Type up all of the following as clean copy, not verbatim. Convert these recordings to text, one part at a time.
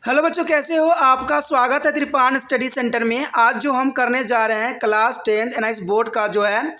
Hello बच्चों, कैसे हो? आपका स्वागत है त्रिपान स्टडी सेंटर में। आज जो हम करने जा रहे हैं क्लास 10th एनआईएस बोर्ड का जो है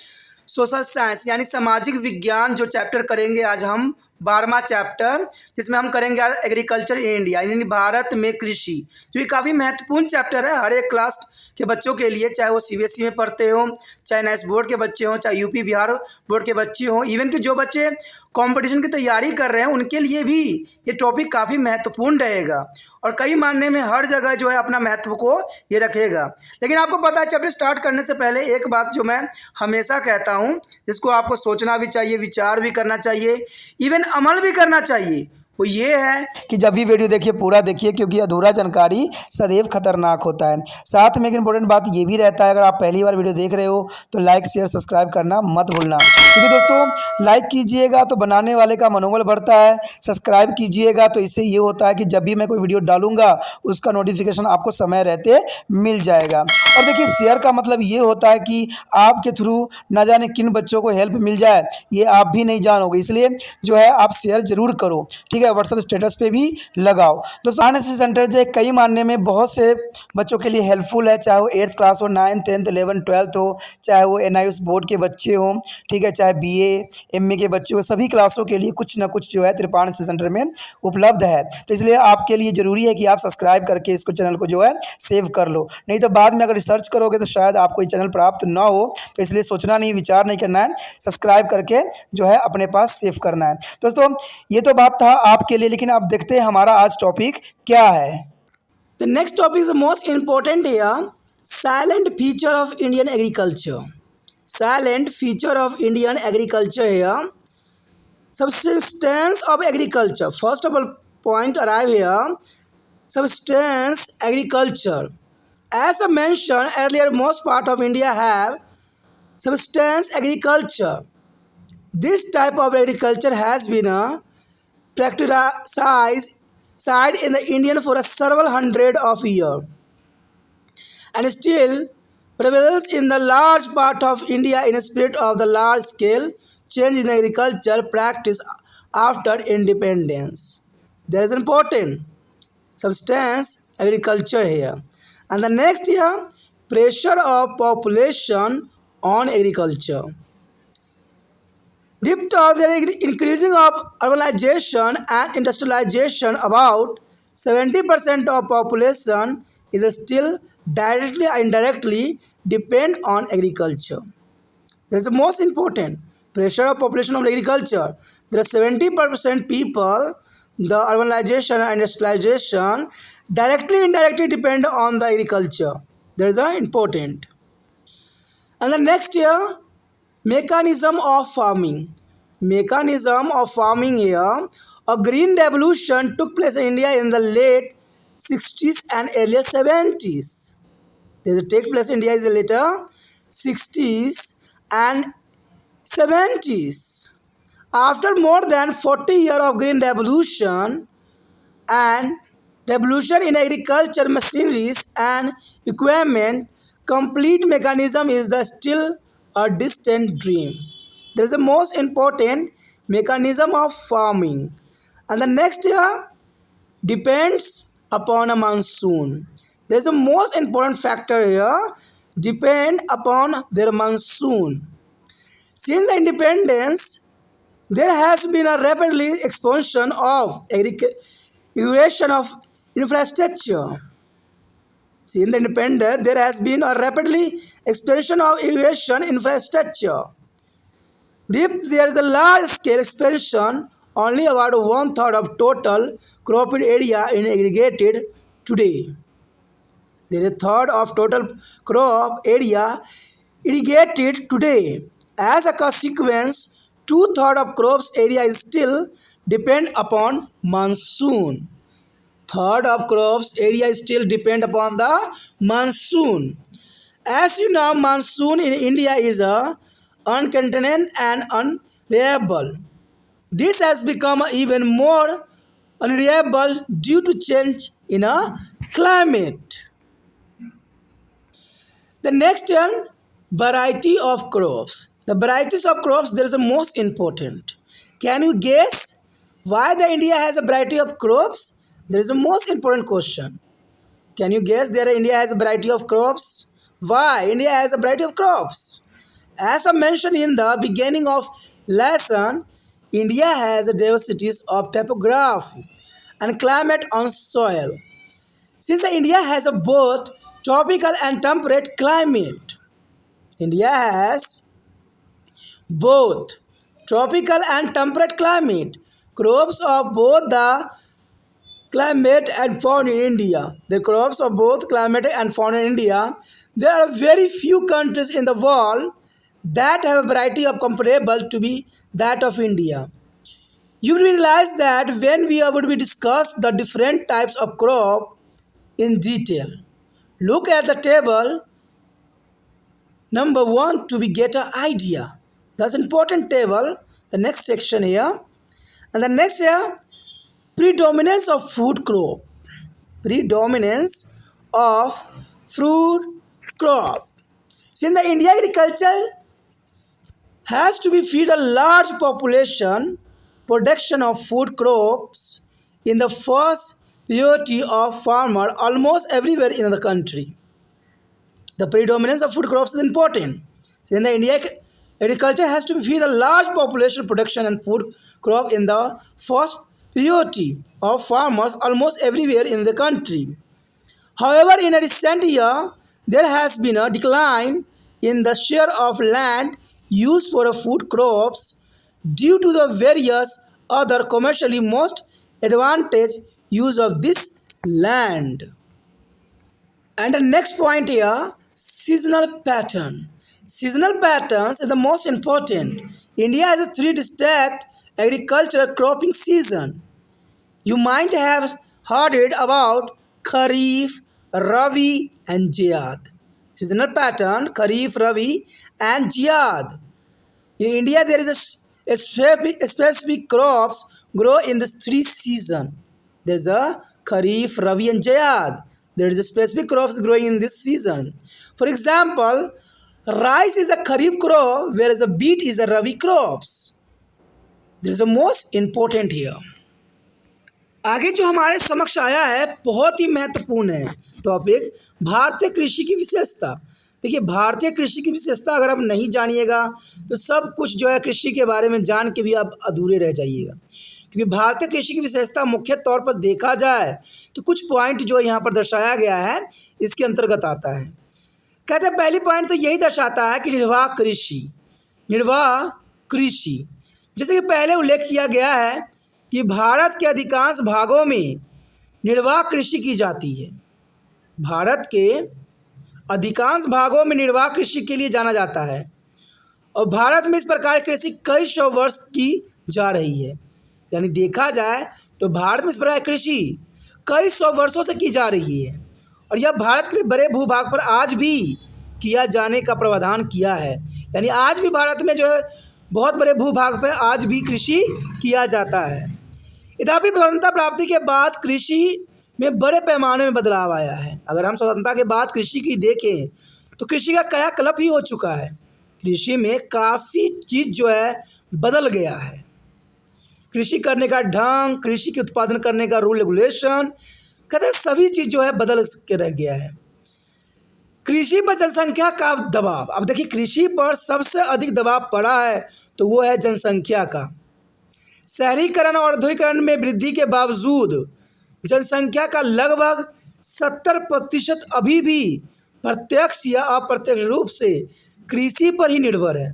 सोशल साइंस यानी सामाजिक विज्ञान जो चैप्टर करेंगे आज हम 12वां चैप्टर, जिसमें हम करेंगे आज एग्रीकल्चर इन इंडिया यानी भारत में कृषि। जो ये काफ़ी महत्वपूर्ण चैप्टर है हर एक क्लास के बच्चों के लिए, चाहे वो सीबीएसई में पढ़ते हो, चाहे एनआईएस बोर्ड के बच्चे हों, चाहे यूपी बिहार बोर्ड के बच्चे हों, इवन कि जो बच्चे कंपटीशन की तैयारी कर रहे हैं उनके लिए भी ये टॉपिक काफ़ी महत्वपूर्ण रहेगा और कई मायने में हर जगह जो है अपना महत्व को ये रखेगा। लेकिन आपको पता है, चैप्टर स्टार्ट करने से पहले एक बात जो मैं हमेशा कहता हूँ, जिसको आपको सोचना भी चाहिए, विचार भी करना चाहिए, इवन अमल भी करना चाहिए, वो ये है कि जब भी वीडियो देखिए पूरा देखिए, क्योंकि अधूरा जानकारी सदैव खतरनाक होता है। साथ में एक इंपॉर्टेंट बात ये भी रहता है, अगर आप पहली बार वीडियो देख रहे हो तो लाइक शेयर सब्सक्राइब करना मत भूलना, क्योंकि दोस्तों लाइक कीजिएगा तो बनाने वाले का मनोबल बढ़ता है, सब्सक्राइब कीजिएगा तो इससे ये होता है कि जब भी मैं कोई वीडियो डालूंगा उसका नोटिफिकेशन आपको समय रहते मिल जाएगा। और देखिए, शेयर का मतलब ये होता है कि आपके थ्रू न जाने किन बच्चों को हेल्प मिल जाए, ये आप भी नहीं जानोगे, इसलिए जो है आप शेयर जरूर करो, ठीक है। व्हाट्सएप स्टेटस पे भी लगाओ। दोस्तों एनआईएस सेंटर जो कई मानने में बहुत से बच्चों के लिए हेल्पफुल है, चाहे वो 8th क्लास हो, 9th 10th 11th 12th हो, चाहे वो एनआईएस बोर्ड के बच्चे हों, ठीक है, चाहे बीए एमए के बच्चे हो, सभी क्लासों के लिए कुछ ना कुछ जो है त्रिपान सेंटर में उपलब्ध है। तो इसलिए आपके लिए ज़रूरी है कि आप सब्सक्राइब करके इसको चैनल को जो है सेव कर लो, नहीं तो बाद में अगर रिसर्च करोगे तो शायद आपको ये चैनल प्राप्त ना हो। तो इसलिए सोचना नहीं, विचार नहीं करना है, सब्सक्राइब करके जो है अपने पास सेव करना है। दोस्तों ये तो बात था आपके लिए, लेकिन अब देखते हैं हमारा आज टॉपिक क्या है। The next topic is the most important here, silent feature of Indian agriculture. Silent feature of Indian agriculture here, subsistence of agriculture. First of all point arrive here, subsistence agriculture. As I mentioned earlier, most part of India have subsistence agriculture. This type of agriculture has been practiced in the Indian for several hundred of years and still prevails in the large part of India in spirit of the large scale change in agriculture practice after independence. There is important substance agriculture here. And the next here, pressure of population on agriculture. Due to the increasing of urbanization and industrialization, about 70% of population is still directly or indirectly depend on agriculture. That is the most important. Pressure of population on agriculture. There are 70% people, the urbanization and industrialization directly indirectly depend on the agriculture. That is important. And the next year, mechanism of farming. Mechanism of farming here, a green revolution took place in India in the late 60s and early 70s. There take place in India is the later 60s and 70s. After more than 40 years of green revolution and revolution in agriculture machineries and equipment, complete mechanism is the still a distant dream. There is the most important mechanism of farming. And the next year depends upon a monsoon. There is the most important factor here, depend upon their monsoon. Since the independence, there has been a rapidly expansion of irrigation of infrastructure. Since the independence, there has been a rapidly expansion of irrigation infrastructure. If there is a large-scale expansion, only about 1/3 of total crop area is irrigated today. There is a third of total crop area irrigated today. As a consequence, 2/3 of crops area is still depend upon monsoon. Third of crops area is still depend upon the monsoon. As you know, monsoon in India is a uncontained and unreliable. This has become even more unreliable due to change in a climate. The next one, variety of crops. The varieties of crops, there is the most important. Can you guess why the India has a variety of crops? There is a most important question. Can you guess that India has a variety of crops? Why India has a variety of crops? As I mentioned in the beginning of lesson, India has a diversities of topography and climate on soil. Since India has a both tropical and temperate climate, India has both tropical and temperate climate. Crops of both the climate and found in India. The crops of both climate and found in India. There are very few countries in the world that have a variety of comparable to be that of India. You will realize that when we would be discuss the different types of crop in detail. Look at the table number 1 to be get an idea. That's important table. The next section here. And the next here, predominance of food crop. Predominance of fruit crop. Since the India agriculture has to be feed a large population, production of food crops in the first priority of farmer almost everywhere in the country. The predominance of food crops is important. Since the India agriculture has to feed a large population, production and food crop in the first priority of farmers almost everywhere in the country. However, in a recent year, there has been a decline in the share of land used for food crops due to the various other commercially most advantageous use of this land. And the next point here, seasonal pattern. Seasonal patterns is the most important. India has a 3 distinct agricultural cropping season. You might have heard it about Kharif, Rabi and Zaid. Seasonal pattern, Kharif, Rabi and Zaid. In India, there is a specific crops grow in the 3 seasons. There is a Kharif, Rabi and Zaid. There is a specific crops growing in this season. For example, rice is a Kharif crop, whereas a beet is a Rabi crops. There is a most important here. आगे जो हमारे समक्ष आया है बहुत ही महत्वपूर्ण है topic, भारतीय कृषि की विशेषता। देखिए, भारतीय कृषि की विशेषता अगर आप नहीं जानिएगा तो सब कुछ जो है कृषि के बारे में जान के भी आप अधूरे रह जाइएगा, क्योंकि भारतीय कृषि की विशेषता मुख्य तौर पर देखा जाए तो कुछ पॉइंट जो यहाँ पर दर्शाया गया है इसके अंतर्गत आता है। कहते हैं पहली पॉइंट तो यही दर्शाता है कि निर्वाह कृषि, जैसे कि पहले उल्लेख किया गया है कि भारत के अधिकांश भागों में निर्वाह कृषि की जाती है। भारत के अधिकांश भागों में निर्वाह कृषि के लिए जाना जाता है और भारत में इस प्रकार कृषि कई सौ वर्ष की जा रही है। यानी देखा जाए तो भारत में इस प्रकार कृषि कई सौ वर्षों से की जा रही है और यह भारत के बड़े भूभाग पर आज भी किया जाने का प्रावधान किया है। यानी आज भी भारत में जो है बहुत बड़े भूभाग पर आज भी कृषि किया जाता है। यद्यपि स्वतंत्रता प्राप्ति के बाद कृषि में बड़े पैमाने में बदलाव आया है। अगर हम स्वतंत्रता के बाद कृषि की देखें तो कृषि का कायाकल्प ही हो चुका है। कृषि में काफ़ी चीज़ जो है बदल गया है। कृषि करने का ढंग, कृषि के उत्पादन करने का रूल रेगुलेशन, कहते हैं सभी चीज़ जो है बदल के रह गया है। कृषि पर जनसंख्या का दबाव। अब देखिए, कृषि पर सबसे अधिक दबाव पड़ा है तो वो है जनसंख्या का। शहरीकरण और औद्योगिकरण में वृद्धि के बावजूद जनसंख्या का लगभग 70% अभी भी प्रत्यक्ष या अप्रत्यक्ष रूप से कृषि पर ही निर्भर है।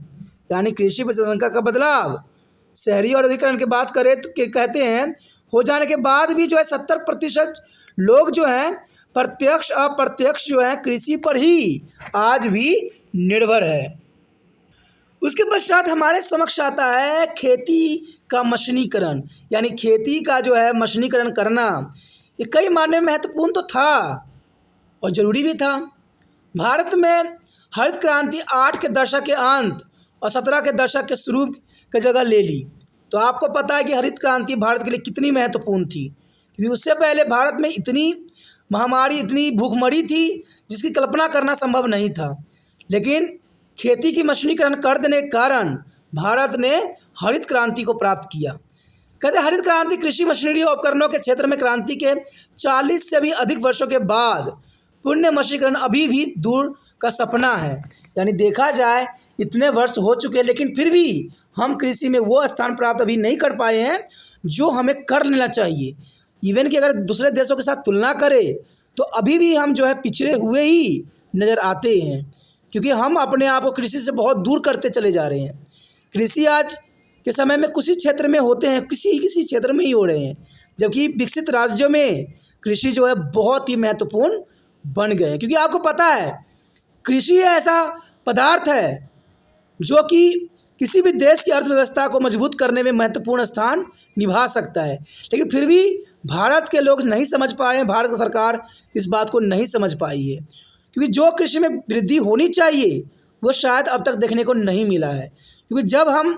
यानी कृषि पर जनसंख्या का बदलाव शहरी और औद्योगिकरण की बात करें तो कहते हैं हो जाने के बाद भी जो है 70% लोग जो हैं प्रत्यक्ष अप्रत्यक्ष जो है कृषि पर ही आज भी निर्भर है। उसके पश्चात हमारे समक्ष आता है खेती का मशीनीकरण। यानी खेती का जो है मशीनीकरण करना ये कई मायने में महत्वपूर्ण तो था और ज़रूरी भी था। भारत में हरित क्रांति 8 के दशक के अंत और 17 के दशक के शुरू की जगह ले ली। तो आपको पता है कि हरित क्रांति भारत के लिए कितनी महत्वपूर्ण थी, क्योंकि उससे पहले भारत में इतनी महामारी, इतनी भूखमरी थी जिसकी कल्पना करना संभव नहीं था। लेकिन खेती की मशीनीकरण कर देने के कारण भारत ने हरित क्रांति को प्राप्त किया। कहते हैं हरित क्रांति कृषि मशीनरी और उपकरणों के क्षेत्र में क्रांति के 40 से भी अधिक वर्षों के बाद पूर्ण मशीनीकरण अभी भी दूर का सपना है। यानी देखा जाए इतने वर्ष हो चुके हैं, लेकिन फिर भी हम कृषि में वो स्थान प्राप्त अभी नहीं कर पाए हैं जो हमें कर लेना चाहिए। इवन कि अगर दूसरे देशों के साथ तुलना करें तो अभी भी हम जो है पिछड़े हुए ही नज़र आते हैं, क्योंकि हम अपने आप को कृषि से बहुत दूर करते चले जा रहे हैं। कृषि आज के समय में कुछ ही क्षेत्र में होते हैं, किसी क्षेत्र में ही हो रहे हैं, जबकि विकसित राज्यों में कृषि जो है बहुत ही महत्वपूर्ण बन गए हैं। क्योंकि आपको पता है कृषि ऐसा पदार्थ है जो कि किसी भी देश की अर्थव्यवस्था को मजबूत करने में महत्वपूर्ण स्थान निभा सकता है। लेकिन फिर भी भारत के लोग नहीं समझ पाए हैं, भारत सरकार इस बात को नहीं समझ पाई है, क्योंकि जो कृषि में वृद्धि होनी चाहिए वो शायद अब तक देखने को नहीं मिला है। क्योंकि जब हम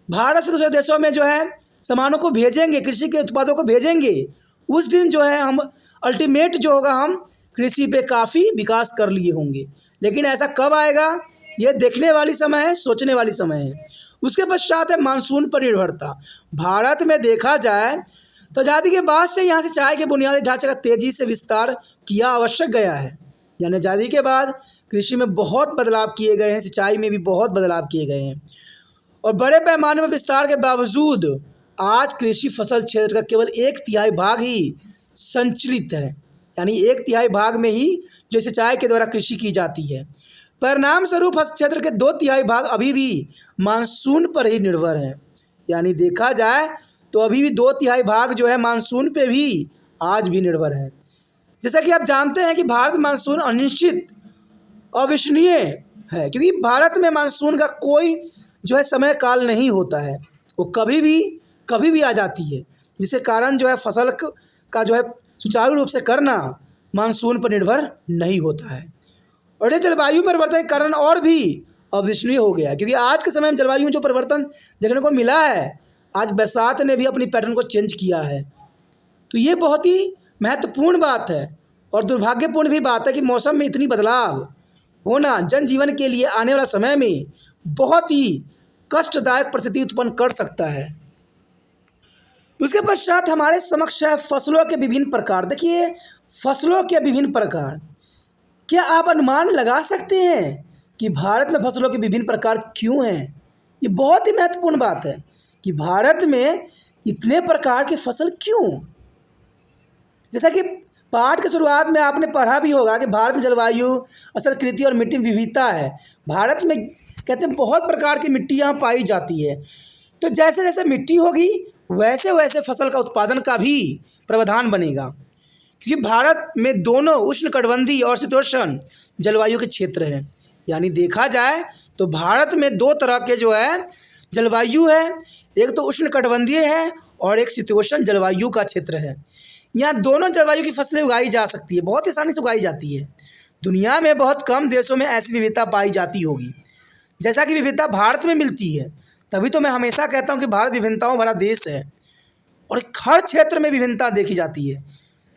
भारत से दूसरे देशों में जो है सामानों को भेजेंगे, कृषि के उत्पादों को भेजेंगे, उस दिन जो है हम अल्टीमेट जो होगा हम कृषि पे काफ़ी विकास कर लिए होंगे। लेकिन ऐसा कब आएगा ये देखने वाली समय है, सोचने वाली समय है। उसके पश्चात है मानसून पर निर्भरता। भारत में देखा जाए तो आज़ादी के बाद से यहाँ सिंचाई के बुनियादी ढांचे का तेज़ी से विस्तार किया आवश्यक गया है। यानी आज़ादी के बाद कृषि में बहुत बदलाव किए गए हैं, सिंचाई में भी बहुत बदलाव किए गए हैं, और बड़े पैमाने पर विस्तार के बावजूद आज कृषि फसल क्षेत्र का केवल 1/3 भाग ही संचलित है। यानी 1/3 भाग में ही जो सिंचाई के द्वारा कृषि की जाती है। परिणाम स्वरूप फसल क्षेत्र के 2/3 भाग अभी भी मानसून पर ही निर्भर हैं। यानी देखा जाए तो अभी भी 2/3 भाग जो है मानसून पे भी आज भी निर्भर है। जैसा कि आप जानते हैं कि भारत मानसून अनिश्चित अविश्वसनीय है, क्योंकि भारत में मानसून का कोई जो है समय काल नहीं होता है, वो कभी भी आ जाती है, जिसके कारण जो है फसल का जो है सुचारू रूप से करना मानसून पर निर्भर नहीं होता है। और ये जलवायु परिवर्तन के कारण और भी अविश्वसनीय हो गया है, क्योंकि आज के समय में जलवायु में जो परिवर्तन देखने को मिला है, आज बरसात ने भी अपनी पैटर्न को चेंज किया है। तो ये बहुत ही महत्वपूर्ण बात है और दुर्भाग्यपूर्ण भी बात है कि मौसम में इतनी बदलाव होना जनजीवन के लिए आने वाला समय में बहुत ही कष्टदायक परिस्थिति उत्पन्न कर सकता है। उसके पश्चात हमारे समक्ष है फसलों के विभिन्न प्रकार। देखिए फसलों के विभिन्न प्रकार, क्या आप अनुमान लगा सकते हैं कि भारत में फसलों के विभिन्न प्रकार क्यों हैं? ये बहुत ही महत्वपूर्ण बात है कि भारत में इतने प्रकार की फसल क्यों। जैसा कि पाठ के शुरुआत में आपने पढ़ा भी होगा कि भारत में जलवायु, असर कृति और मिट्टी विविधता है। भारत में कहते हैं बहुत प्रकार की मिट्टी यहाँ पाई जाती है। तो जैसे जैसे मिट्टी होगी वैसे वैसे फसल का उत्पादन का भी प्रावधान बनेगा, क्योंकि भारत में दोनों उष्णकटिबंधीय और शीतोष्ण जलवायु के क्षेत्र हैं। यानी देखा जाए तो भारत में 2 तरह के जो है जलवायु है, एक तो उष्णकटिबंधीय है और एक शीतोष्ण जलवायु का क्षेत्र है। यहाँ दोनों जलवायु की फसलें उगाई जा सकती है, बहुत आसानी से उगाई जाती है। दुनिया में बहुत कम देशों में ऐसी विविधता पाई जाती होगी जैसा कि विविधता भारत में मिलती है। तभी तो मैं हमेशा कहता हूँ कि भारत विभिन्नताओं भरा देश है और हर क्षेत्र में विभिन्नता देखी जाती है।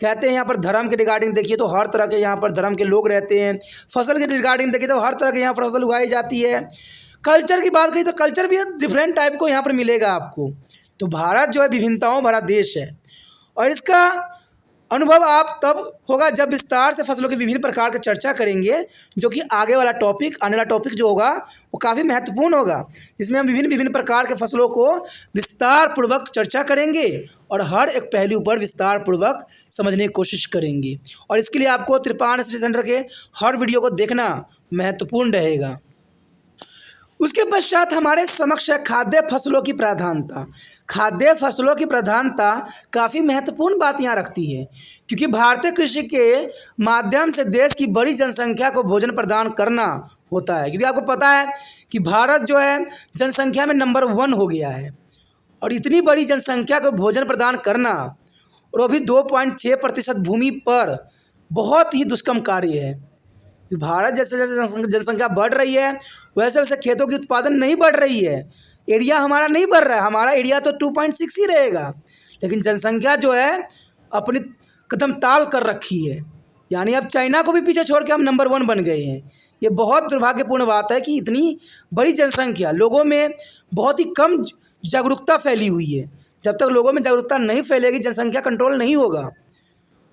कहते हैं यहाँ पर धर्म के रिगार्डिंग देखिए तो हर तरह के यहाँ पर धर्म के लोग रहते हैं। फसल के रिगार्डिंग देखिए तो हर तरह के यहाँ पर फसल उगाई जाती है। कल्चर की बात करी तो कल्चर भी डिफरेंट टाइप को यहाँ पर मिलेगा आपको। तो भारत जो है विभिन्नताओं भरा देश है और इसका अनुभव आप तब होगा जब विस्तार से फसलों के विभिन्न प्रकार की चर्चा करेंगे, जो कि आने वाला टॉपिक जो होगा वो काफ़ी महत्वपूर्ण होगा, जिसमें हम विभिन्न प्रकार के फसलों को विस्तार पूर्वक चर्चा करेंगे और हर एक पहलू पर विस्तार पूर्वक समझने की कोशिश करेंगे। और इसके लिए आपको त्रिपाण स्टडी सेंटर के हर वीडियो को देखना महत्वपूर्ण रहेगा। उसके पश्चात हमारे समक्ष है खाद्य फसलों की प्राधान्यता। खाद्य फसलों की प्राधान्यता काफ़ी महत्वपूर्ण बात यहाँ रखती है, क्योंकि भारतीय कृषि के माध्यम से देश की बड़ी जनसंख्या को भोजन प्रदान करना होता है। क्योंकि आपको पता है कि भारत जो है जनसंख्या में नंबर 1 हो गया है और इतनी बड़ी जनसंख्या को भोजन प्रदान करना और वो भी 2.6% भूमि पर बहुत ही दुष्कर्म कार्य है। भारत जैसे जैसे जनसंख्या बढ़ रही है वैसे वैसे खेतों की उत्पादन नहीं बढ़ रही है, एरिया हमारा नहीं बढ़ रहा है। हमारा एरिया तो 2.6 ही रहेगा, लेकिन जनसंख्या जो है अपनी कदम ताल कर रखी है। यानी अब चाइना को भी पीछे छोड़ के हम नंबर 1 बन गए हैं। ये बहुत दुर्भाग्यपूर्ण बात है कि इतनी बड़ी जनसंख्या, लोगों में बहुत ही कम जागरूकता फैली हुई है। जब तक लोगों में जागरूकता नहीं फैलेगी, जनसंख्या कंट्रोल नहीं होगा।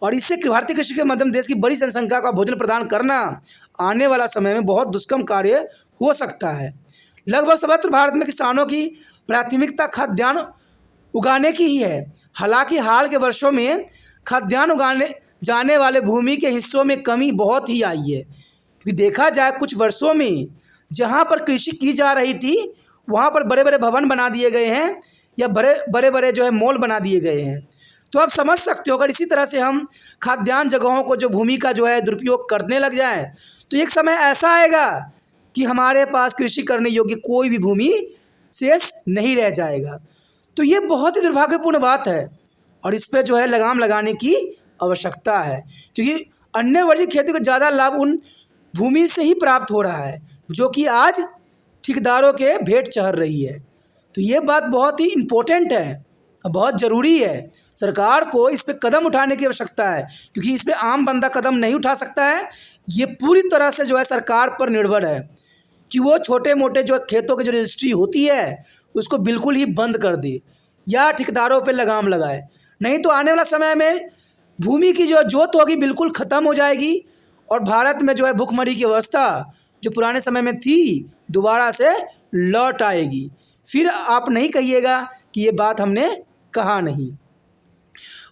और इससे भारतीय कृषि के माध्यम देश की बड़ी जनसंख्या का भोजन प्रदान करना आने वाला समय में बहुत दुष्कर्म कार्य हो सकता है। लगभग सर्वत्र भारत में किसानों की प्राथमिकता खाद्यान्न उगाने की ही है। हालांकि हाल के वर्षों में खाद्यान्न उगाने जाने वाले भूमि के हिस्सों में कमी बहुत ही आई है, क्योंकि देखा जाए कुछ वर्षों में जहाँ पर कृषि की जा रही थी वहाँ पर बड़े बड़े भवन बना दिए गए हैं या बड़े बड़े जो है मॉल बना दिए गए हैं। तो आप समझ सकते हो, अगर इसी तरह से हम खाद्यान्न जगहों को जो भूमि का जो है दुरुपयोग करने लग जाएं तो एक समय ऐसा आएगा कि हमारे पास कृषि करने योग्य कोई भी भूमि शेष नहीं रह जाएगा। तो ये बहुत ही दुर्भाग्यपूर्ण बात है और इस पर जो है लगाम लगाने की आवश्यकता है, क्योंकि अन्य वर्जित खेती को ज़्यादा लाभ उन भूमि से ही प्राप्त हो रहा है जो कि आज ठेकेदारों के भेंट चढ़ रही है। तो ये बात बहुत ही इम्पोर्टेंट है, बहुत ज़रूरी है। सरकार को इस पर कदम उठाने की आवश्यकता है, क्योंकि इस पर आम बंदा कदम नहीं उठा सकता है। ये पूरी तरह से जो है सरकार पर निर्भर है कि वो छोटे मोटे जो खेतों की जो रजिस्ट्री होती है उसको बिल्कुल ही बंद कर दे या ठेकेदारों पे लगाम लगाए। नहीं तो आने वाला समय में भूमि की जो जोत होगी बिल्कुल ख़त्म हो जाएगी और भारत में जो है भूखमरी की अवस्था जो पुराने समय में थी दोबारा से लौट आएगी। फिर आप नहीं कहिएगा कि ये बात हमने कहा नहीं।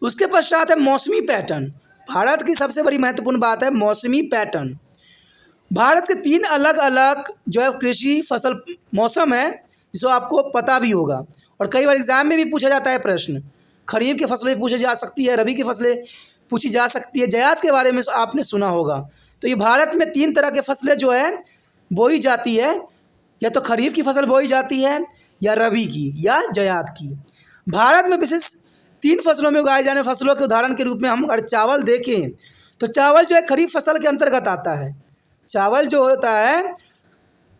उसके पश्चात है मौसमी पैटर्न। भारत की सबसे बड़ी महत्वपूर्ण बात है मौसमी पैटर्न। भारत के 3 अलग अलग जो है कृषि फसल मौसम है, जिसको आपको पता भी होगा और कई बार एग्जाम में भी पूछा जाता है प्रश्न। खरीफ की फसलें पूछी जा सकती है, रबी की फसलें पूछी जा सकती है, जायद के बारे में आपने सुना होगा। तो ये भारत में 3 तरह के फसलें जो है बोई जाती है, या तो खरीफ की फसल बोई जाती है या रबी की या जायद की। भारत में विशेष 3 फसलों में उगाए जाने फसलों के उदाहरण के रूप में हम अगर चावल देखें तो चावल जो है खरीफ फसल के अंतर्गत आता है। चावल जो होता है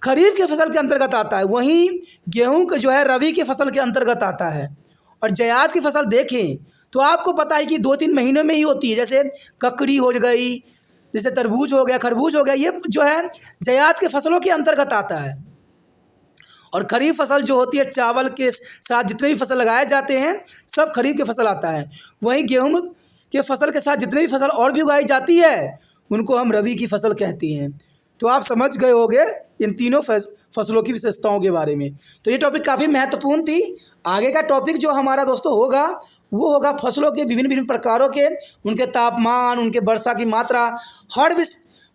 खरीफ की फसल के अंतर्गत आता है, वहीं गेहूं का जो है रबी की फसल के अंतर्गत आता है। और जायद की फसल देखें तो आपको पता है कि 2-3 महीनों में ही होती है, जैसे ककड़ी हो गई, जैसे तरबूज हो गया, खरबूज हो गया, ये जो है जायद के फसलों के अंतर्गत आता है। और खरीफ फसल जो होती है चावल के साथ जितने भी फसल लगाए जाते हैं सब खरीफ की फसल आता है। वहीं गेहूं के फसल के साथ जितने भी फसल और भी उगाई जाती है उनको हम रबी की फसल कहते हैं। तो आप समझ गए होंगे इन तीनों फसलों की विशेषताओं के बारे में। तो ये टॉपिक काफ़ी महत्वपूर्ण थी। आगे का टॉपिक जो हमारा दोस्तों होगा वो होगा फसलों के विभिन्न प्रकारों के, उनके तापमान, उनके वर्षा की मात्रा, हर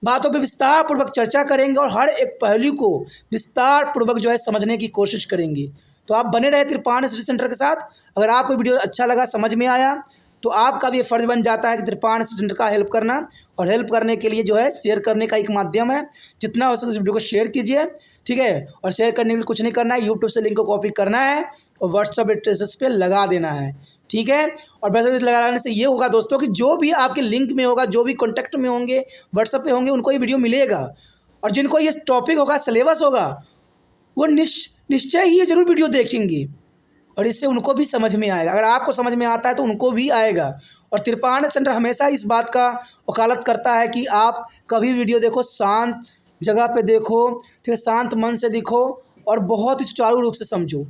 बातों पे विस्तार पूर्वक चर्चा करेंगे और हर एक पहलू को विस्तार पूर्वक जो है समझने की कोशिश करेंगे। तो आप बने रहे त्रिपाण स्टडी सेंटर के साथ। अगर आपको वीडियो अच्छा लगा, समझ में आया, तो आपका भी फर्ज बन जाता है कि त्रिपाण स्टडी सेंटर का हेल्प करना, और हेल्प करने के लिए जो है शेयर करने का एक माध्यम है। जितना हो सके इस वीडियो को शेयर कीजिए, ठीक है। और शेयर करने के लिए कुछ नहीं करना है, यूट्यूब से लिंक को कॉपी करना है और व्हाट्सअप स्टेटस पे लगा देना है, ठीक है। और वैसे लगाने से ये होगा दोस्तों कि जो भी आपके लिंक में होगा, जो भी कॉन्टैक्ट में होंगे, व्हाट्सअप पे होंगे, उनको ये वीडियो मिलेगा। और जिनको ये टॉपिक होगा, सिलेबस होगा, वो निश्चय ही ये जरूर वीडियो देखेंगे और इससे उनको भी समझ में आएगा। अगर आपको समझ में आता है तो उनको भी आएगा। और त्रिपाण सेंटर हमेशा इस बात का वकालत करता है कि आप कभी वीडियो देखो शांत जगह पे देखो, ठीक है, शांत मन से देखो और बहुत ही सुचारू रूप से समझो,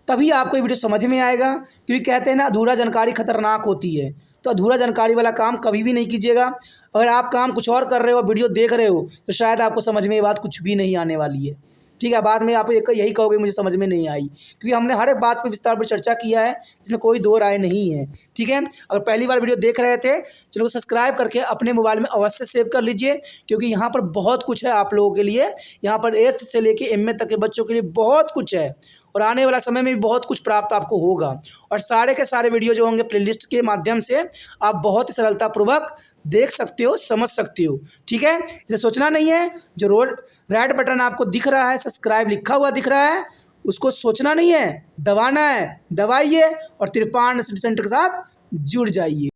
तभी आपको ये वीडियो समझ में आएगा। क्योंकि कहते हैं ना, अधूरा जानकारी खतरनाक होती है। तो अधूरा जानकारी वाला काम कभी भी नहीं कीजिएगा। अगर आप काम कुछ और कर रहे हो, वीडियो देख रहे हो, तो शायद आपको समझ में ये बात कुछ भी नहीं आने वाली है, ठीक है। बाद में आप यही कहोगे मुझे समझ में नहीं आई, क्योंकि हमने हर एक बात पर विस्तार पर चर्चा किया है, इसमें कोई दो राय नहीं है, ठीक है। अगर पहली बार वीडियो देख रहे थे चलो सब्सक्राइब करके अपने मोबाइल में अवश्य सेव कर लीजिए, क्योंकि यहाँ पर बहुत कुछ है आप लोगों के लिए। यहाँ पर 8th से लेके MA तक के बच्चों के लिए बहुत कुछ है और आने वाला समय में भी बहुत कुछ प्राप्त आपको होगा। और सारे के सारे वीडियो जो होंगे प्लेलिस्ट के माध्यम से आप बहुत ही सरलतापूर्वक देख सकते हो, समझ सकते हो, ठीक है। इसे सोचना नहीं है। जो रेड बटन आपको दिख रहा है, सब्सक्राइब लिखा हुआ दिख रहा है, उसको सोचना नहीं है, दबाना है, दबाइए और त्रिपाण स्टडी सेंटर के साथ जुड़ जाइए।